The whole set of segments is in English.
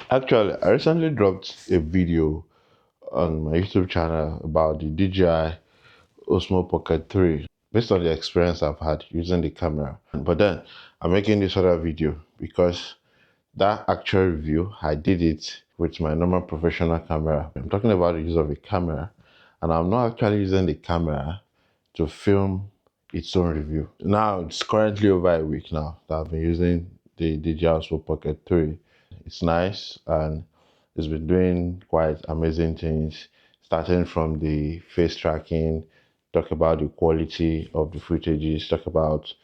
Actually, I recently dropped a video on my YouTube channel about the DJI Osmo Pocket 3 based on the experience I've had using the camera. But then I'm making this other video because that actual review, I did it with my normal professional camera. I'm talking about the use of a camera, and I'm not actually using the camera to film its own review. Now, it's currently over a week now that I've been using the DJI Osmo Pocket 3. It's nice and it's been doing quite amazing things, starting from the face tracking, talk about the quality of the footages, talk about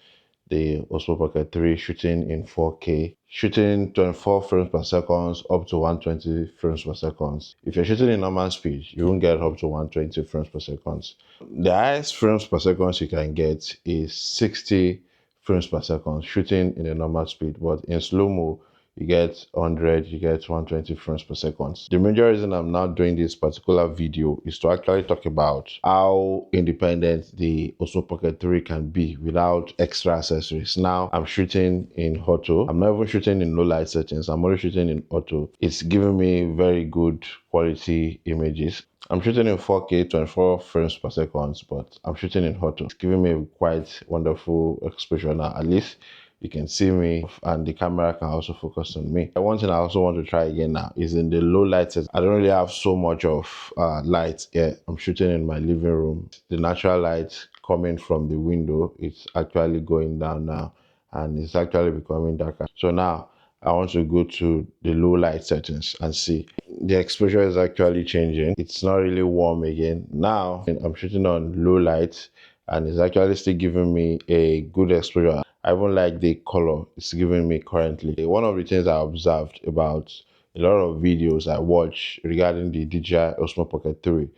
the Osmo Pocket 3 shooting in 4K, shooting 24 frames per second up to 120 frames per second. If you're shooting in normal speed, you won't get up to 120 frames per second. The highest frames per second you can get is 60 frames per second shooting in a normal speed, but in slow-mo, you get 100, you get 120 frames per second. The major reason I'm not doing this particular video is to actually talk about how independent the Osmo Pocket 3 can be without extra accessories. Now, I'm shooting in auto. I'm not even shooting in low light settings. I'm only shooting in auto. It's giving me very good quality images. I'm shooting in 4K, 24 frames per second, but I'm shooting in auto. It's giving me a quite wonderful exposure now. At least you can see me and the camera can also focus on me. One thing I also want to try again now is in the low light set. I don't really have so much of light here. I'm shooting in my living room. The natural light coming from the window, it's actually going down now and it's actually becoming darker. So now I want to go to the low light settings and see. The exposure is actually changing. It's not really warm again. Now I'm shooting on low light and it's actually still giving me a good exposure. I even like the color it's giving me currently. One of the things I observed about a lot of videos I watch regarding the DJI Osmo Pocket 3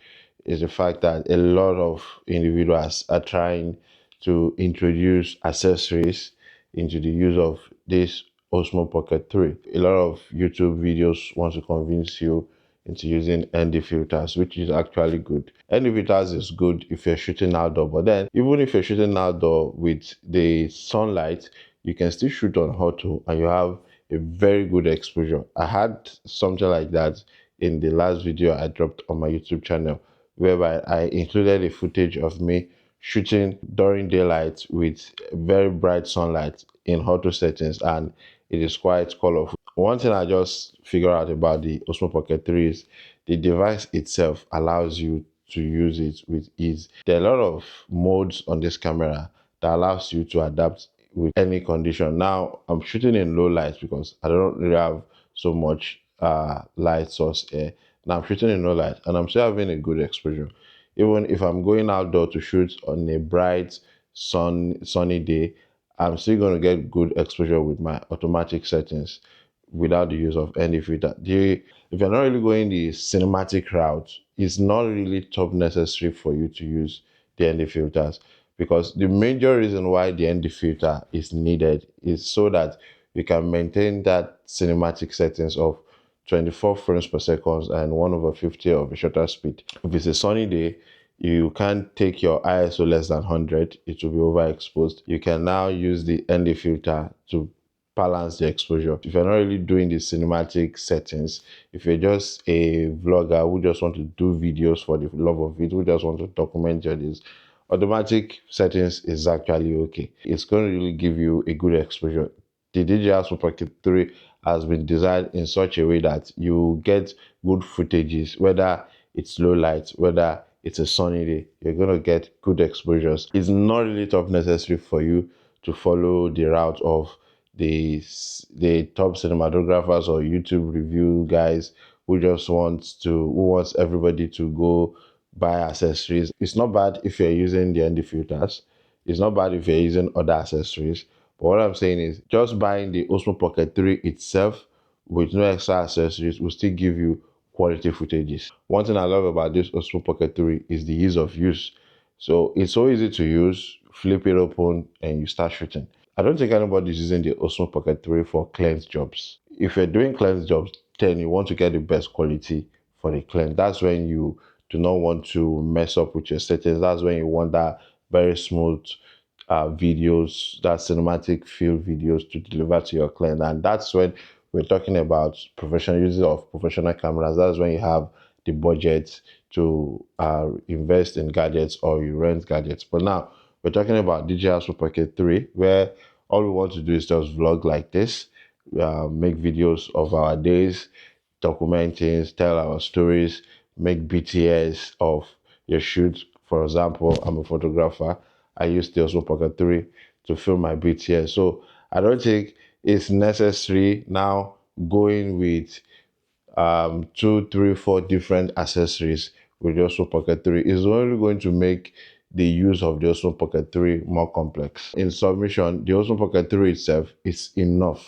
is the fact that a lot of individuals are trying to introduce accessories into the use of this Osmo Pocket 3. A lot of YouTube videos want to convince you into using ND filters, which is actually good. ND filters is good if you're shooting outdoor, but then even if you're shooting outdoor with the sunlight, you can still shoot on auto and you have a very good exposure. I had something like that in the last video I dropped on my YouTube channel, whereby I included a footage of me shooting during daylight with very bright sunlight in auto settings, and it is quite colorful. One thing I just figured out about the Osmo Pocket 3 is the device itself allows you to use it with ease. There are a lot of modes on this camera that allows you to adapt with any condition. Now I'm shooting in low light because I don't really have so much light source here. Now I'm shooting in low light and I'm still having a good exposure. Even if I'm going outdoor to shoot on a bright sunny day, I'm still going to get good exposure with my automatic settings without the use of any filter. If you're not really going the cinematic route, it's not really top necessary for you to use the ND filters, because the major reason why the ND filter is needed is so that you can maintain that cinematic settings of 24 frames per second and 1/50 of a shutter speed. If it's a sunny day, you can't take your ISO less than 100, it will be overexposed. You can now use the ND filter to balance the exposure. If you're not really doing the cinematic settings, if you're just a vlogger who just want to do videos for the love of it, who just want to document your days, automatic settings is actually okay. It's going to really give you a good exposure. The DJI Osmo Pocket 3 has been designed in such a way that you get good footages, whether it's low light, whether it's a sunny day, you're going to get good exposures. It's not really top necessary for you to follow the route of the top cinematographers or YouTube review guys who just who wants everybody to go buy accessories. It's not bad if you're using the ND filters. It's not bad if you're using other accessories. But what I'm saying is just buying the Osmo Pocket 3 itself with no extra accessories will still give you quality footages. One thing I love about this Osmo Pocket 3 is the ease of use. So it's so easy to use, flip it open and you start shooting. I don't think anybody's using the Osmo Pocket 3 for cleanse jobs. If you're doing cleanse jobs, then you want to get the best quality for the cleanse. That's when you do not want to mess up with your settings. That's when you want that very smooth videos, that cinematic feel videos to deliver to your client. And that's when we're talking about professional uses of professional cameras. That's when you have the budget to invest in gadgets or you rent gadgets. But now we're talking about DJI Osmo Pocket 3, where all we want to do is just vlog like this, make videos of our days, document things, tell our stories, make BTS of your shoot. For example, I'm a photographer. I use the Osmo Pocket 3 to film my BTS. So I don't think it's necessary now going with two, three, four different accessories with the Osmo Pocket 3 is only going to make the use of the Osmo Pocket 3 more complex. In submission, the Osmo Pocket 3 itself is enough.